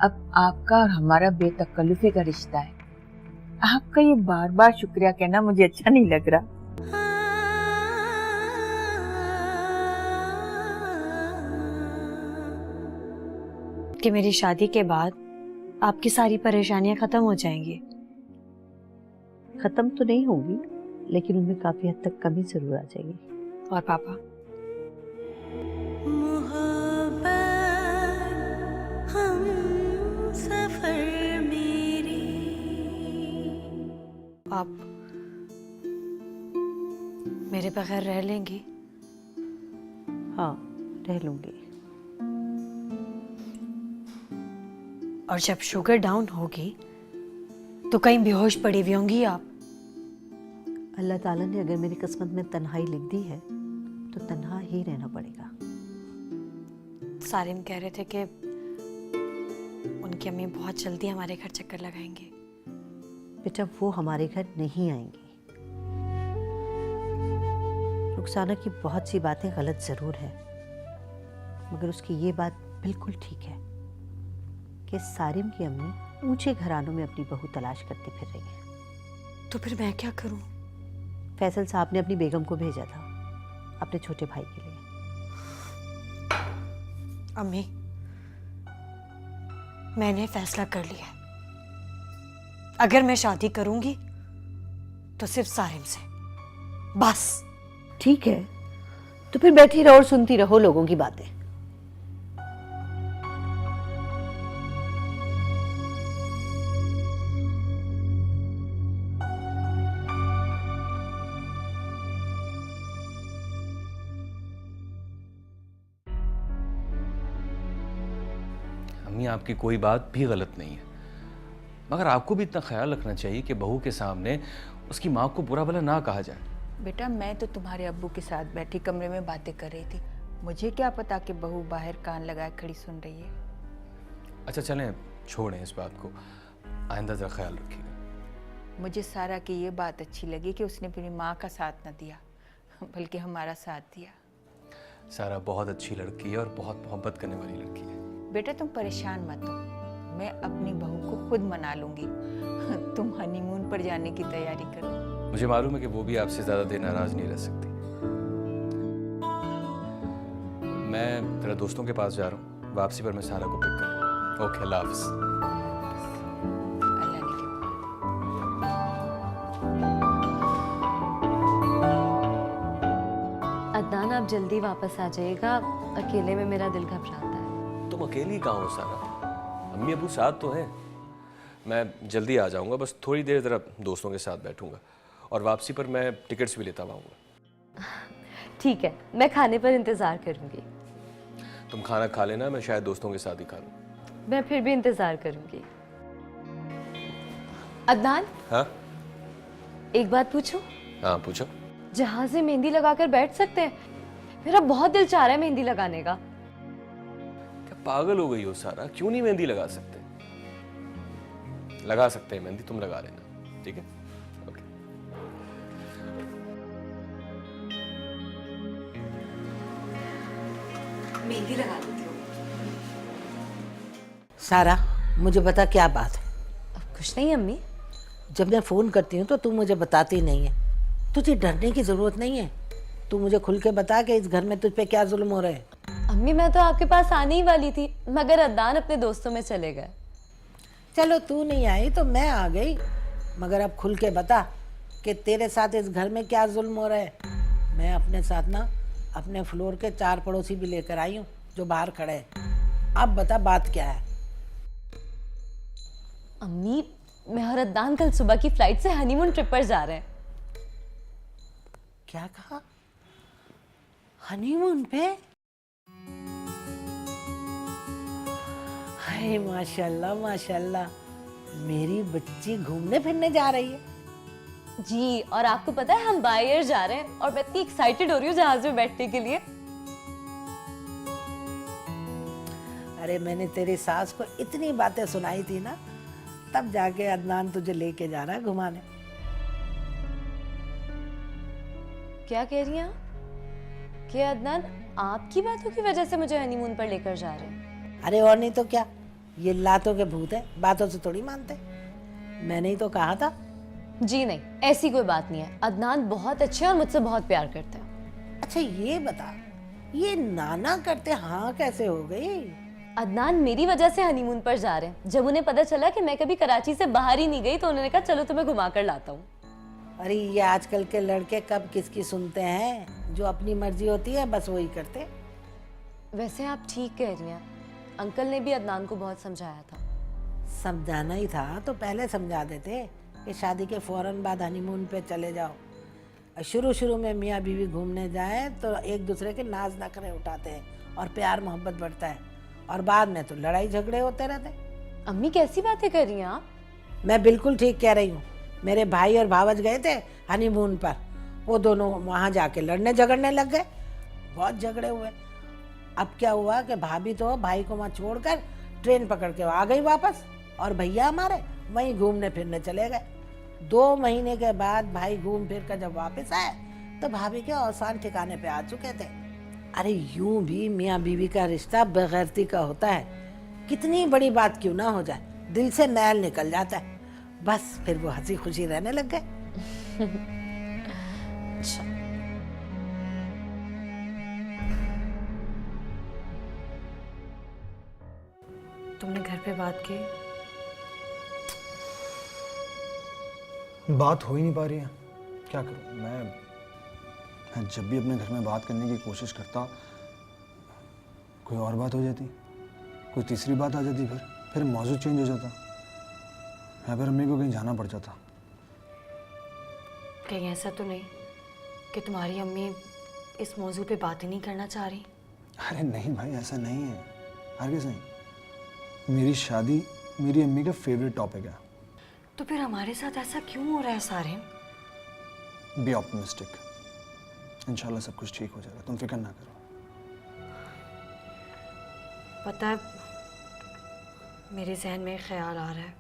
अब आपका और हमारा बेतकल्लुफी का रिश्ता है। आपका ये बार बार शुक्रिया कहना मुझे अच्छा नहीं लग रहा। कि मेरी शादी के बाद आपकी सारी परेशानियां खत्म हो जाएंगी। खत्म तो नहीं होगी, लेकिन उनमें काफी हद तक कमी जरूर आ जाएगी। और पापा, आप मेरे बगैर रह लेंगी? हाँ, रह लूंगी। और जब शुगर डाउन होगी तो कहीं बेहोश पड़ी हुई होंगी आप। अल्लाह ताला ने अगर मेरी किस्मत में तन्हाई लिख दी है तो तन्हा ही रहना पड़ेगा। सारिम कह रहे थे कि उनकी अम्मी बहुत जल्दी हमारे घर चक्कर लगाएंगे। बेटा, वो हमारे घर नहीं आएंगी। रुखसाना की बहुत सी बातें गलत जरूर है, मगर उसकी ये बात बिल्कुल ठीक है कि सारिम की अम्मी ऊंचे घरानों में अपनी बहू तलाश करती फिर रही है। तो फिर मैं क्या करूं? फैसल साहब ने अपनी बेगम को भेजा था अपने छोटे भाई के लिए। अम्मी, मैंने फैसला कर लिया है। अगर मैं शादी करूंगी तो सिर्फ सारिम से, बस। ठीक है, तो फिर बैठी रहो और सुनती रहो लोगों की बातें। अम्मी, आपकी कोई बात भी गलत नहीं है, मगर आपको भी इतना ख्याल रखना चाहिए कि बहू के सामने उसकी माँ को बुरा भला ना कहा जाए। बेटा, मैं तो तुम्हारे अब्बू के साथ बैठी कमरे में बातें कर रही थी। मुझे क्या पता कि बहू बाहर कान लगाए खड़ी सुन रही है। अच्छा चलें, छोड़ें इस बात को, आइंदा ज़रा ख्याल रखिएगा। मुझे सारा की ये बात अच्छी लगी कि उसने अपनी माँ का साथ न दिया, बल्कि हमारा साथ दिया। सारा बहुत अच्छी लड़की है और बहुत मोहब्बत करने वाली लड़की है। बेटा, तुम परेशान मत हो, मैं अपनी बहू को खुद मना लूंगी। तुम हनीमून पर जाने की तैयारी करो। मुझे मालूम है कि वो भी आपसे ज़्यादा देर नाराज़ नहीं रह सकती। मैं तेरा दोस्तों के पास जा रहा हूँ, वापसी पर मैं सारा को पिक करूँगा। ओके, अल्लाह हाफ़िज़। अल्लाह ने अदनान, आप जल्दी वापस आ जाइएगा, अकेले में मेरा दिल घबराता है। तुम अकेली कहाँ हो सारा? अम्मी अबू साथ तो हैं। मैं जल्दी आ जाऊँगा, बस थोड़ी देर ज़रा दोस्तों के साथ बैठूँगा और वापसी पर मैं टिकट्स भी लेता आऊँगा। ठीक है, मैं खाने पर इंतजार करूंगी। तुम खाना खा लेना, मैं शायद दोस्तों के साथ ही खा लूँ। मैं फिर भी इंतजार करूंगी। अदनान, हाँ एक बात पूछूं? हाँ, पूछो। जहाज में मेहंदी लगाकर बैठ सकते हैं? मेरा बहुत दिल चाह रहा है मेहंदी लगाने का। क्या पागल हो गई हो सारा? क्यों नहीं मेहंदी लगा सकते? लगा सकते हैं मेहंदी, तुम लगा लेना, ठीक है? ओके। मेहंदी लगा लेती हूँ। सारा, मुझे बता क्या बात है? अब कुछ नहीं अम्मी। जब मैं फ़ोन करती हूँ तो तू मुझे बताती नहीं है। तुझे डरने की ज़रूरत नहीं है। तू मुझे खुल के बता कि इस घर में तुझ पे क्या जुल्म हो रहे हैं। अम्मी, मैं तो आपके पास आने ही वाली थी, मगर अदनान अपने दोस्तों में चले गए। चलो, तू नहीं आई तो मैं आ गई, मगर अब खुल के बता कि तेरे साथ इस घर में क्या जुल्म हो रहा है। मैं अपने साथ ना अपने फ्लोर के 4 पड़ोसी भी लेकर आई हूँ जो बाहर खड़े हैं। अब बता बात क्या है। अम्मी, मैं और अदनान कल सुबह की फ्लाइट से हनीमून ट्रिप पर जा रहे हैं। क्या कहा? हनीमून पे? हाय माशाल्लाह माशाल्लाह, मेरी बच्ची घूमने फिरने जा रही है। जी, और आपको पता है हम बाय एयर जा रहे हैं और मैं इतनी एक्साइटेड हो रही हूँ जहाज में बैठने के लिए। अरे, मैंने तेरी सास को इतनी बातें सुनाई थी ना, तब जाके अदनान तुझे लेके जा रहा है घुमाने। क्या कह रही हैं आप? कि अदनान आपकी बातों की वजह से मुझे हनीमून पर लेकर जा रहे हैं? अरे और नहीं तो क्या, ये लातों के भूत है, बातों से थोड़ी मानते। मैंने ही तो कहा था। जी नहीं, ऐसी कोई बात नहीं है। अदनान बहुत अच्छे और मुझसे बहुत प्यार करते हैं। अच्छा ये बता, ये नाना करते हाँ कैसे हो गई? अदनान मेरी वजह से हनीमून पर जा रहे हैं। जब उन्हें पता चला कि मैं कभी कराची से बाहर ही नहीं गई तो उन्होंने कहा चलो तुम्हें घुमा कर लाता हूँ। अरे ये आजकल के लड़के कब किसकी सुनते हैं, जो अपनी मर्जी होती है बस वही करते। वैसे आप ठीक कह रही हैं, अंकल ने भी अदनान को बहुत समझाया था। समझाना ही था तो पहले समझा देते कि शादी के फौरन बाद हनीमून पे चले जाओ। शुरू शुरू में मियाँ बीवी घूमने जाए तो एक दूसरे के नाज नखरे उठाते हैं और प्यार मोहब्बत बढ़ता है, और बाद में तो लड़ाई झगड़े होते रहते। अम्मी कैसी बातें कर रही हैं आप? मैं बिल्कुल ठीक कह रही हूँ। मेरे भाई और भावज गए थे हनीमून पर, वो दोनों वहाँ जाके लड़ने झगड़ने लग गए, बहुत झगड़े हुए। अब क्या हुआ कि भाभी तो भाई को वहाँ छोड़कर ट्रेन पकड़ के आ गई वापस, और भैया हमारे वहीं घूमने फिरने चले गए। 2 महीने के बाद भाई घूम फिर कर जब वापस आए तो भाभी के औसान ठिकाने पे आ चुके थे। अरे यूं भी मियाँ बीवी का रिश्ता बेगैरती का होता है, कितनी बड़ी बात क्यों ना हो जाए दिल से मैल निकल जाता है। बस फिर वो हंसी खुशी रहने लग गए। अच्छा, तुमने घर पे बात की? बात हो ही नहीं पा रही है, क्या करूं मैं जब भी अपने घर में बात करने की कोशिश करता कोई और बात हो जाती, कोई तीसरी बात आ जाती, फिर मौजूद चेंज हो जाता, या फिर अम्मी को कहीं जाना पड़ जाता। कहीं ऐसा तो नहीं कि तुम्हारी अम्मी इस मौजू पे बात ही नहीं करना चाह रही? अरे नहीं भाई, ऐसा नहीं है, हरगिज़ नहीं। मेरी शादी मेरी अम्मी का फेवरेट टॉपिक है। तो फिर हमारे साथ ऐसा क्यों हो रहा है सारिम? बी ऑप्टिमिस्टिक, इंशाल्लाह सब कुछ ठीक हो जाएगा, तुम फिक्र ना करो। पता है, मेरे जहन में एक ख्याल आ रहा है।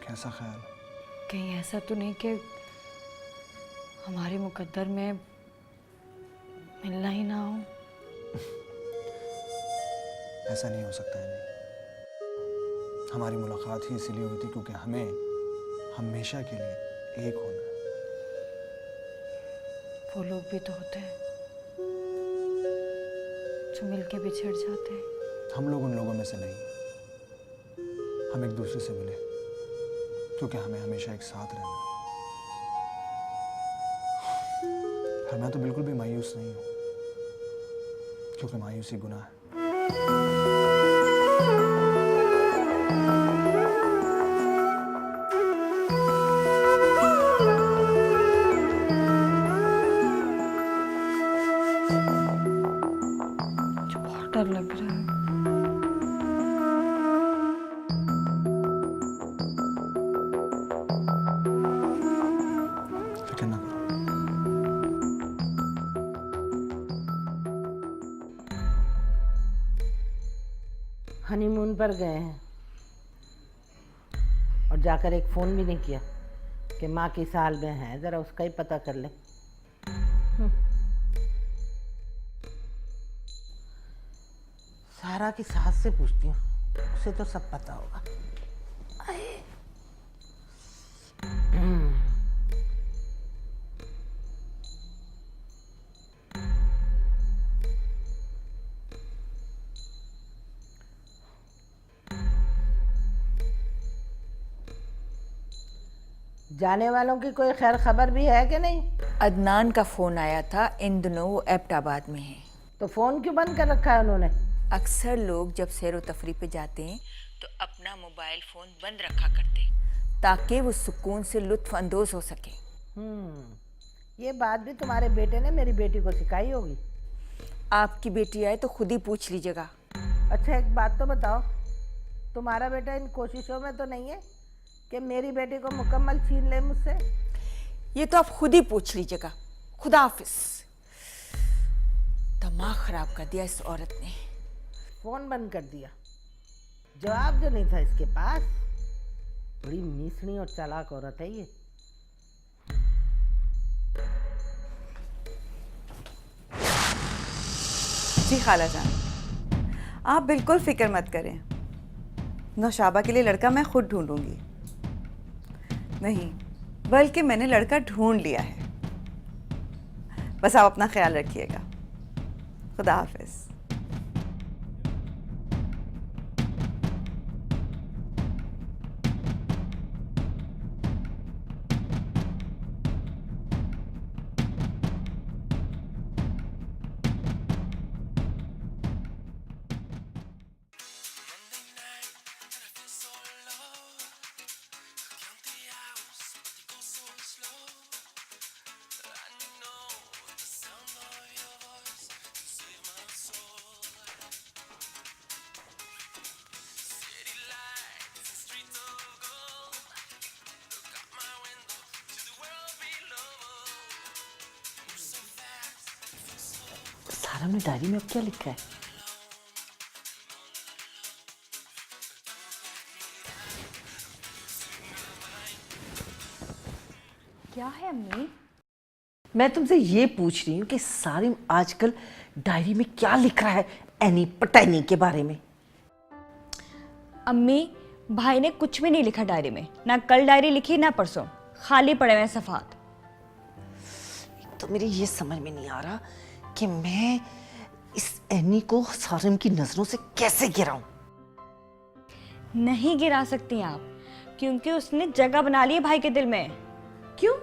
कैसा ख्याल? कहीं ऐसा तो नहीं कि हमारे मुकद्दर में मिलना ही ना हो? ऐसा नहीं हो सकता है, नहीं। हमारी मुलाकात ही इसीलिए हुई थी क्योंकि हमें हमेशा के लिए एक होना है। वो लोग भी तो होते हैं जो मिलके बिछड़ जाते हैं। हम लोग उन लोगों में से नहीं, हम एक दूसरे से मिले क्योंकि हमें हमेशा एक साथ रहना है। और मैं तो बिल्कुल भी मायूस नहीं हूँ क्योंकि मायूसी गुनाह है। डर लग रहा है। फिक्र ना करो। हनीमून पर गए हैं और जाकर एक फ़ोन भी नहीं किया कि माँ की साल में है, ज़रा उसका ही पता कर ले। सारा की सास से पूछती हूँ, उसे तो सब पता होगा। जाने वालों की कोई खैर खबर भी है कि नहीं? अदनान का फ़ोन आया था, इन दिनों वो एबटाबाद में है। तो फ़ोन क्यों बंद कर रखा है उन्होंने? अक्सर लोग जब सैर व तफरी पे जाते हैं तो अपना मोबाइल फ़ोन बंद रखा करते हैं ताकि वो सुकून से लुत्फ़ अंदोज़ हो सके। ये बात भी तुम्हारे बेटे ने मेरी बेटी को सिखाई होगी। आपकी बेटी आए तो खुद ही पूछ लीजिएगा। अच्छा एक बात तो बताओ, तुम्हारा बेटा इन कोशिशों में तो नहीं है कि मेरी बेटी को मुकम्मल छीन ले मुझसे? ये तो आप खुद ही पूछ लीजिएगा। खुदा हाफिज। दिमाग खराब कर दिया इस औरत ने। फोन बंद कर दिया, जवाब जो नहीं था इसके पास। बड़ी मीसनी और चालाक औरत है ये। जी खाला जान, आप बिल्कुल फिक्र मत करें। नौशाबा के लिए लड़का मैं खुद ढूंढूंगी। नहीं, बल्कि मैंने लड़का ढूंढ लिया है। बस आप अपना ख्याल रखिएगा। खुदा हाफिज। सारा ने डायरी में अब क्या लिखा है? क्या है अम्मी? मैं तुमसे ये पूछ रही हूँ कि सारिम आजकल डायरी में क्या लिख रहा है एनी पटैनी के बारे में? अम्मी, भाई ने कुछ भी नहीं लिखा डायरी में, ना कल डायरी लिखी ना परसों, खाली पड़े हुए सफ़ात। तो मेरी ये समझ में नहीं आ रहा कि मैं इस एनी को सारिम की नजरों से कैसे गिराऊं। नहीं गिरा सकती आप, क्योंकि उसने जगह बना ली है भाई के दिल में। क्यों?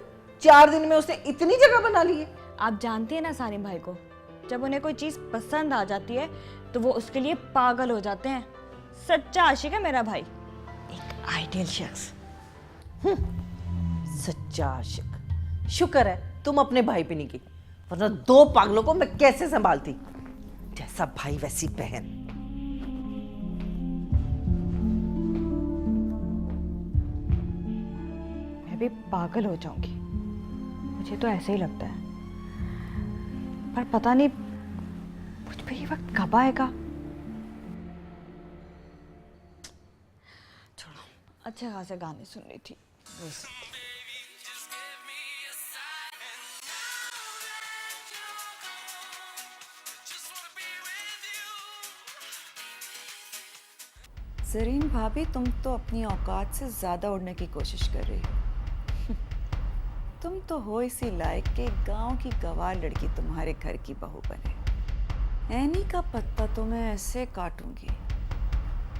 4 दिन में उसने इतनी जगह बना ली है? आप जानती हैं ना सारिम भाई को, जब उन्हें कोई चीज़ पसंद आ जाती है तो वो उसके लिए पागल हो जाते हैं। सच्चा आशिक है मेरा भाई। एक आइडियल शख्स। सच्चा आशिक। शुक्र है तुम अपने भाई पे नहीं गई, वरना 2 पागलों को मैं कैसे संभालती। जैसा भाई वैसी बहन। मैं भी पागल हो जाऊंगी, मुझे तो ऐसे ही लगता है, पर पता नहीं मुझ पे ये वक्त कब आएगा। छोड़ो, अच्छे खासे गाने सुन रही थी, वो सुनती। जरीन भाभी, तुम तो अपनी औकात से ज़्यादा उड़ने की कोशिश कर रही हो। तुम तो हो इसी लायक कि गांव की गवार लड़की तुम्हारे घर की बहू बने। एनी का पत्ता तो मैं ऐसे काटूंगी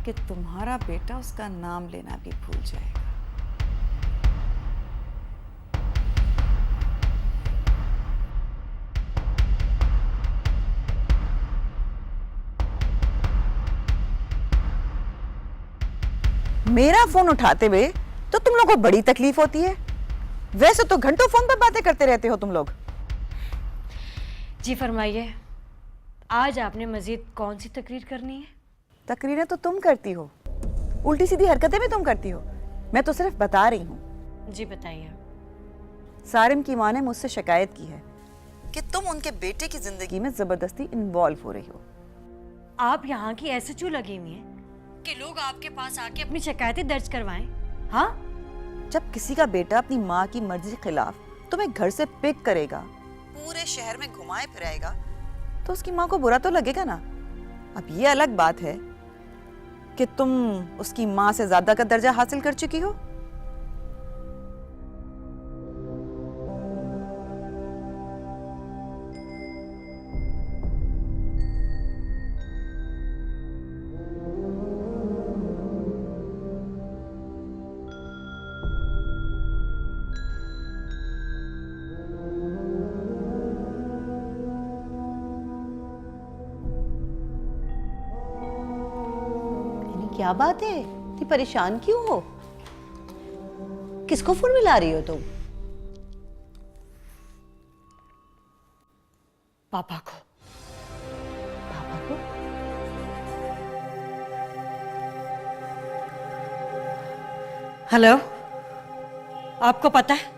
कि तुम्हारा बेटा उसका नाम लेना भी भूल जाएगा। मेरा फोन उठाते हुए तो तुम लोगों को बड़ी तकलीफ होती है। वैसे तो घंटों फोन पर बातें करते रहते हो तुम लोग। जी फरमाइए, आज आपने मजीद कौन सी तकरीर करनी है? तकरीरें तो तुम करती हो, उल्टी सीधी हरकतें भी तुम करती हो। मैं तो सिर्फ बता रही हूँ। जी बताइए। सारिम की माँ ने मुझसे शिकायत की है कि तुम उनके बेटे की जिंदगी में जबरदस्ती इन्वॉल्व हो रही हो। आप यहाँ की एसएचओ लगी हुई हैं कि लोग आपके पास आके अपनी शिकायतें दर्ज करवाएं? हाँ, जब किसी का बेटा अपनी माँ की मर्जी के खिलाफ तुम्हें घर से पिक करेगा, पूरे शहर में घुमाए फिराएगा, तो उसकी माँ को बुरा तो लगेगा ना। अब ये अलग बात है कि तुम उसकी माँ से ज्यादा का दर्जा हासिल कर चुकी हो। क्या बात है, इतनी परेशान क्यों हो? किसको फोन मिला रही हो तुम? पापा को। पापा को? हेलो, आपको पता है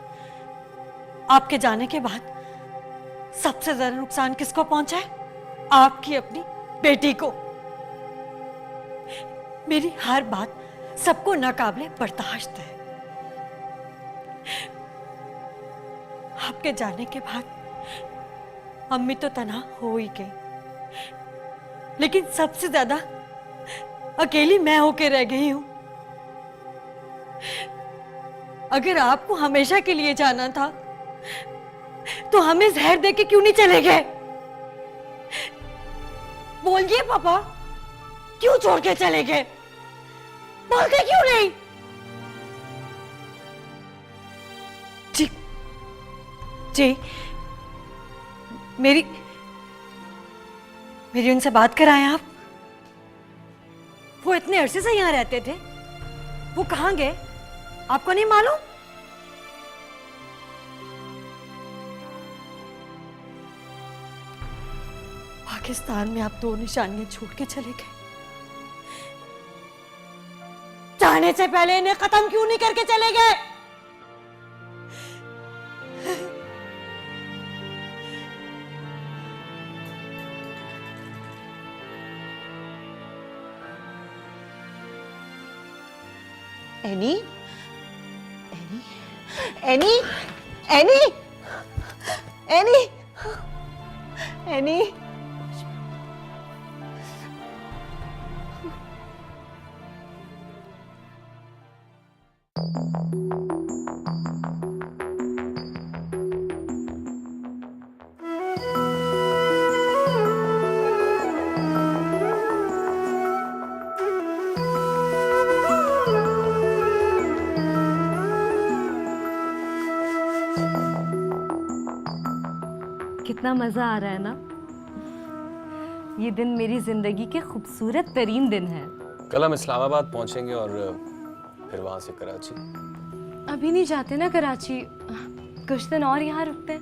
आपके जाने के बाद सबसे ज्यादा नुकसान किसको पहुंचा है? आपकी अपनी बेटी को। मेरी हर बात सबको नाकाबिले बर्दाश्त है। आपके जाने के बाद अम्मी तो तनहा हो ही गई, लेकिन सबसे ज्यादा अकेली मैं होके रह गई हूं। अगर आपको हमेशा के लिए जाना था तो हमें जहर दे के क्यों नहीं चले गए? बोलिए पापा, क्यों छोड़ के चले गए? बोलते क्यों नहीं? जी जी, मेरी उनसे बात कराएं आप। वो इतने अरसे से यहाँ रहते थे, वो कहाँ गए आपको नहीं मालूम? पाकिस्तान में आप 2 निशानियां छोड़ के चले गए। जाने से पहले इन्हें खत्म क्यों नहीं करके चले गए? Any, any, any, any, any, any. कितना मजा आ रहा है ना। ये दिन मेरी जिंदगी के खूबसूरत तरीन दिन है। कल हम इस्लामाबाद पहुंचेंगे और फिर वहां से कराची। अभी नहीं जाते ना कराची, कुछ दिन और यहाँ रुकते हैं।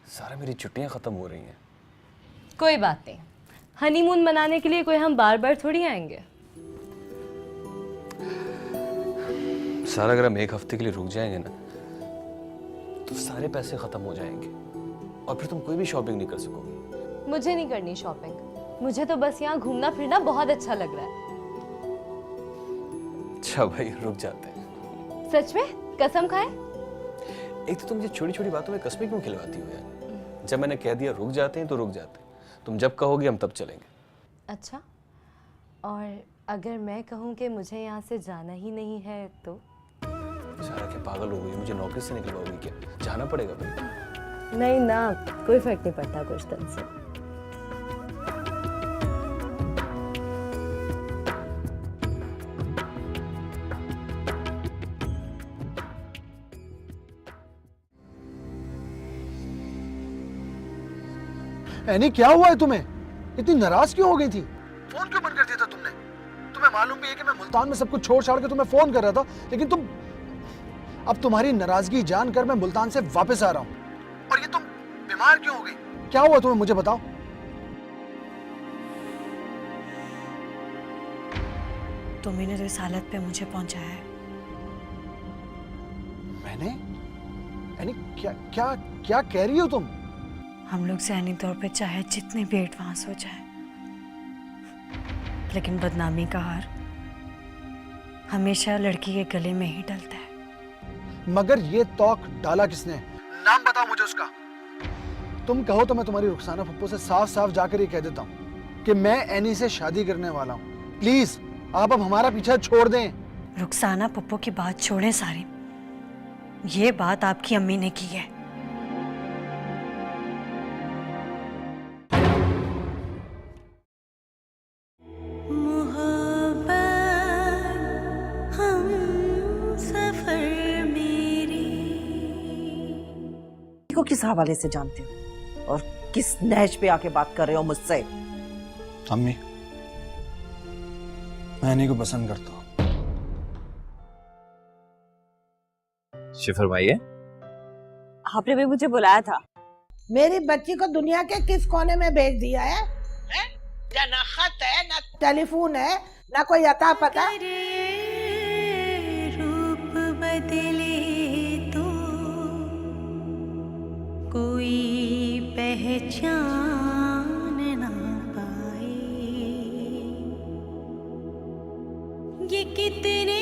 सारा मेरी छुट्टियां खत्म हो रही हैं। कोई बात नहीं, हनीमून मनाने के लिए कोई हम बार बार थोड़ी आएंगे। सारा अगर हम 1 हफ्ते के लिए रुक जाएंगे ना तो सारे पैसे खत्म हो जाएंगे और फिर तुम कोई भी शॉपिंग नहीं कर सकोगी। मुझे नहीं करनी शॉपिंग, मुझे तो बस यहाँ घूमना फिरना बहुत अच्छा लग रहा है। अच्छा भाई, रुक जाते हैं। सच में? कसम खाए? एक तो तुम ये छोटी छोटी बातों में कसमें क्यों खिलवाती हो यार? जब मैंने कह दिया रुक जाते हैं तो रुक जाते हैं। तुम जब कहोगी हम तब चलेंगे। अच्छा, और अगर मैं कहूँ कि मुझे यहाँ से जाना ही नहीं है तो? सारा क्या पागल हो गई? मुझे नौकरी से निकलवाओगी क्या? जाना पड़ेगा भाई। नहीं ना, कोई फर्क नहीं पड़ता कुछ दिन से। एनी, क्या हुआ है तुम्हें? इतनी नाराज क्यों हो गई थी? फोन क्यों बंद कर दिया था तुमने? तुम्हें मालूम भी है कि मैं मुल्तान में सब कुछ छोड़ छाड़ के तुम्हें फोन कर रहा था, लेकिन तुम, अब तुम्हारी नाराजगी जानकर मैं मुल्तान से वापस आ रहा हूँ। और ये तुम बीमार क्यों हो गई? क्या हुआ तुम्हें, मुझे बताओ। तुम्ही ने तो इस हालत पे मुझे पहुंचाया है। मैंने? एनी, क्या क्या क्या कह रही हो तुम? हम लोग ज़हनी तौर पे चाहे जितने भी एडवांस हो जाए, लेकिन बदनामी का हार हमेशा लड़की के गले में ही डलता है। मगर ये तौक डाला किसने? नाम बताओ मुझे उसका। तुम कहो तो मैं तुम्हारी रुखसाना फप्पो से साफ साफ जाकर ये कह देता हूँ कि मैं एनी से शादी करने वाला हूँ। प्लीज आप अब हमारा पीछा छोड़ दें। रुखसाना पप्पो की बात छोड़ें सारी, ये बात आपकी अम्मी ने की है। को किस हवाले से जानते हो और किस नहज पे आके बात कर रहे हो मुझसे? अम्मी, मैं एनी को पसंद करता हूँ। शिफर भाई है? आपने भी मुझे बुलाया था। मेरी बच्ची को दुनिया के किस कोने में भेज दिया है? या ना खत है, ना टेलीफोन है, ना कोई अता पता। रूप बदले तो कोई पहचान ना पाए, ये कितने